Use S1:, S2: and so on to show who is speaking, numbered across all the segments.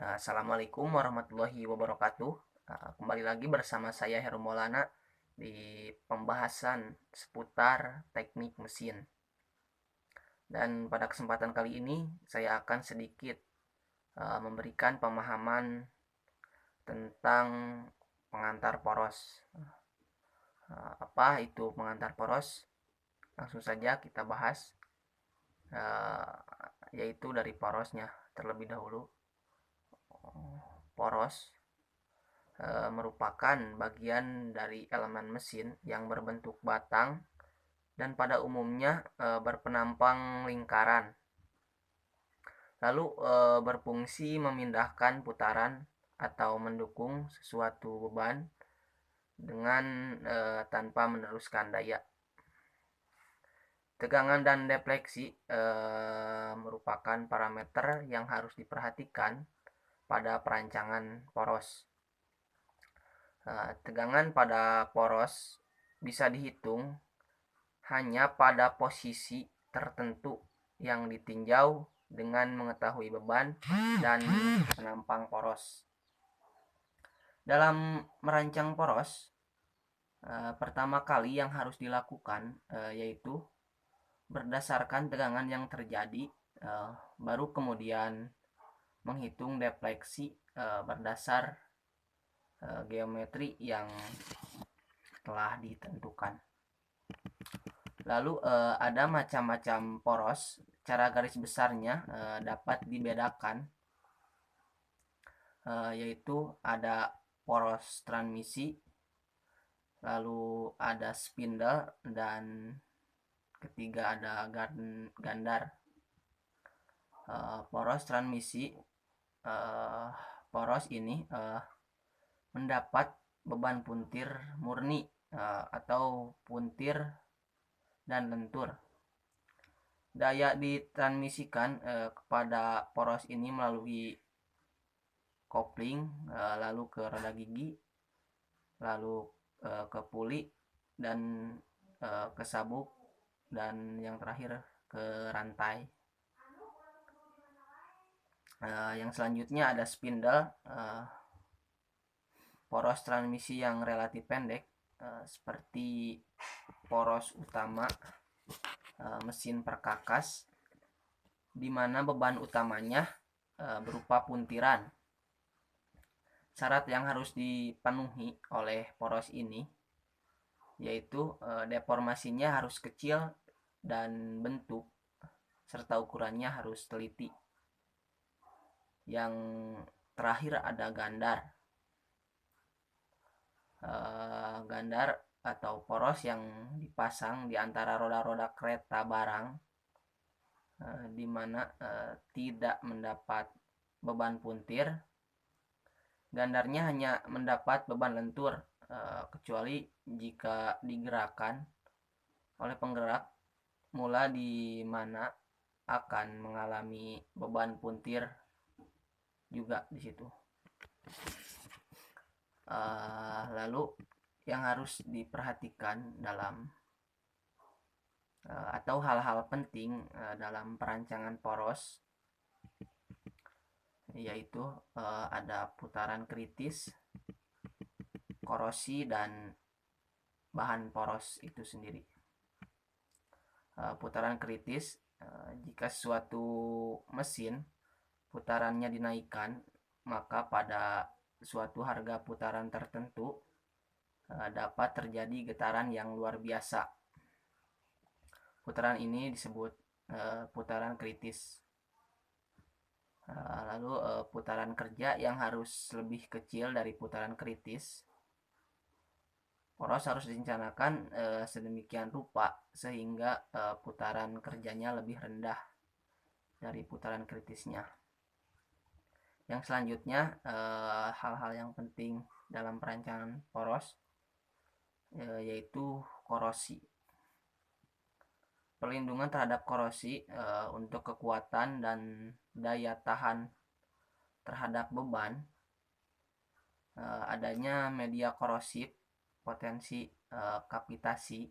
S1: Assalamualaikum warahmatullahi wabarakatuh. Kembali lagi bersama saya Heru Maulana di pembahasan seputar teknik mesin. Dan pada kesempatan kali ini saya akan sedikit memberikan pemahaman tentang pengantar poros. Apa itu pengantar poros? Langsung saja kita bahas, yaitu dari porosnya terlebih dahulu. Poros merupakan bagian dari elemen mesin yang berbentuk batang dan pada umumnya berpenampang lingkaran, lalu berfungsi memindahkan putaran atau mendukung sesuatu beban dengan tanpa meneruskan daya. Tegangan dan defleksi merupakan parameter yang harus diperhatikan pada perancangan poros. Tegangan pada poros bisa dihitung hanya pada posisi tertentu yang ditinjau dengan mengetahui beban dan penampang poros. Dalam merancang poros, pertama kali yang harus dilakukan yaitu berdasarkan tegangan yang terjadi, baru kemudian menghitung defleksi berdasar geometri yang telah ditentukan. Lalu ada macam-macam poros. Cara garis besarnya dapat dibedakan, yaitu ada poros transmisi, lalu ada spindle, dan ketiga ada gandar. Poros transmisi, poros ini mendapat beban puntir murni atau puntir dan lentur. Daya ditransmisikan kepada poros ini melalui kopling, lalu ke roda gigi, lalu ke puli, dan ke sabuk, dan yang terakhir ke rantai. Yang selanjutnya ada spindle, poros transmisi yang relatif pendek, seperti poros utama mesin perkakas, di mana beban utamanya berupa puntiran. Syarat yang harus dipenuhi oleh poros ini yaitu deformasinya harus kecil dan bentuk serta ukurannya harus teliti. Yang terakhir ada gandar. Gandar atau poros yang dipasang di antara roda-roda kereta barang, di mana tidak mendapat beban puntir. Gandarnya hanya mendapat beban lentur, kecuali jika digerakkan oleh penggerak mula di mana akan mengalami beban puntir juga di situ. Lalu yang harus diperhatikan dalam atau hal-hal penting dalam perancangan poros yaitu ada putaran kritis, korosi, dan bahan poros itu sendiri. Putaran kritis, jika suatu mesin putarannya dinaikkan, maka pada suatu harga putaran tertentu dapat terjadi getaran yang luar biasa. Putaran ini disebut putaran kritis. Lalu putaran kerja yang harus lebih kecil dari putaran kritis. Poros harus direncanakan sedemikian rupa sehingga putaran kerjanya lebih rendah dari putaran kritisnya. Yang selanjutnya hal-hal yang penting dalam perancangan poros yaitu korosi. Perlindungan terhadap korosi untuk kekuatan dan daya tahan terhadap beban, adanya media korosif, potensi kapitasi,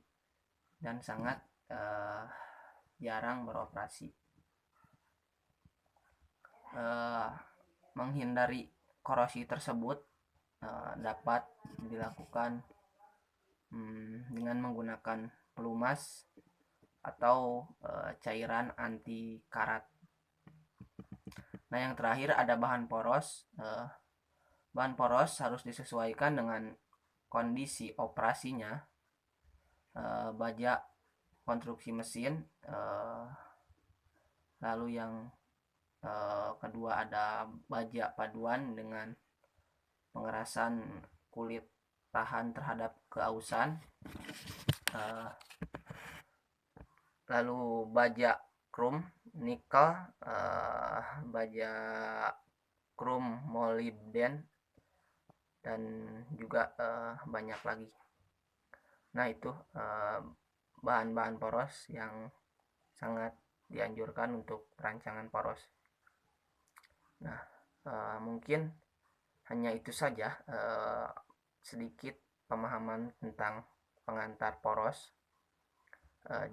S1: dan sangat jarang beroperasi. menghindari korosi tersebut dapat dilakukan dengan menggunakan pelumas atau cairan anti karat. Nah, yang terakhir ada bahan poros. Bahan poros harus disesuaikan dengan kondisi operasinya, baja, konstruksi mesin. Lalu yang kedua ada baja paduan dengan pengerasan kulit tahan terhadap keausan. Lalu baja krom nikel, baja krom molybden, dan juga banyak lagi. Nah, itu bahan-bahan poros yang sangat dianjurkan untuk perancangan poros. Nah, mungkin hanya itu saja sedikit pemahaman tentang pengantar poros.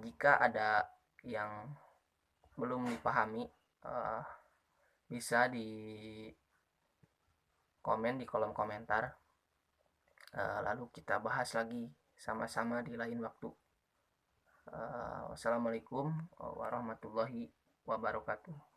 S1: Jika ada yang belum dipahami, bisa di komen di kolom komentar, lalu kita bahas lagi sama-sama di lain waktu. Wassalamualaikum warahmatullahi wabarakatuh.